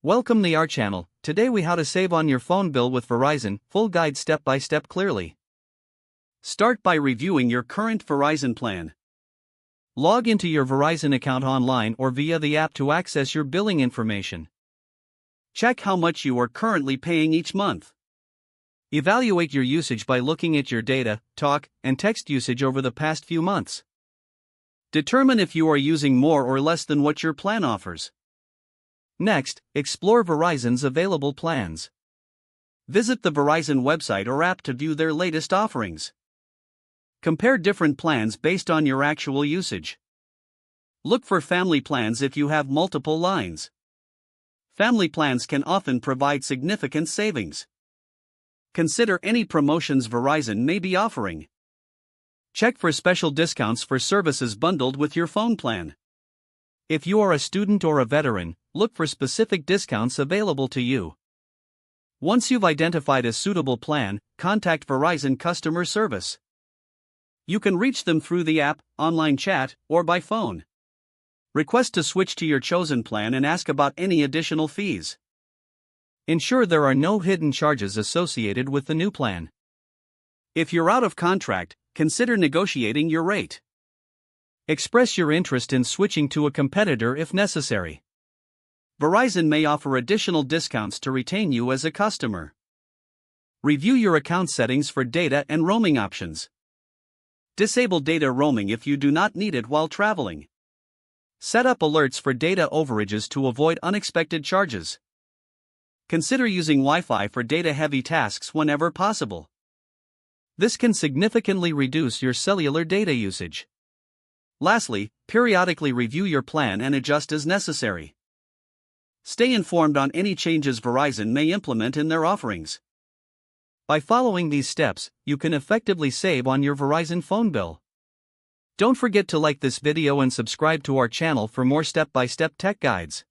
Welcome to our channel. Today we how to save on your phone bill with Verizon, full guide step by step clearly. Start by reviewing your current Verizon plan. Log into your Verizon account online or via the app to access your billing information. Check how much you are currently paying each month. Evaluate your usage by looking at your data, talk, and text usage over the past few months. Determine if you are using more or less than what your plan offers. Next, explore Verizon's available plans. Visit the Verizon website or app to view their latest offerings. Compare different plans based on your actual usage. Look for family plans if you have multiple lines. Family plans can often provide significant savings. Consider any promotions Verizon may be offering. Check for special discounts for services bundled with your phone plan. If you are a student or a veteran, look for specific discounts available to you. Once you've identified a suitable plan, contact Verizon customer service. You can reach them through the app, online chat, or by phone. Request to switch to your chosen plan and ask about any additional fees. Ensure there are no hidden charges associated with the new plan. If you're out of contract, consider negotiating your rate. Express your interest in switching to a competitor if necessary. Verizon may offer additional discounts to retain you as a customer. Review your account settings for data and roaming options. Disable data roaming if you do not need it while traveling. Set up alerts for data overages to avoid unexpected charges. Consider using Wi-Fi for data-heavy tasks whenever possible. This can significantly reduce your cellular data usage. Lastly, periodically review your plan and adjust as necessary. Stay informed on any changes Verizon may implement in their offerings. By following these steps, you can effectively save on your Verizon phone bill. Don't forget to like this video and subscribe to our channel for more step-by-step tech guides.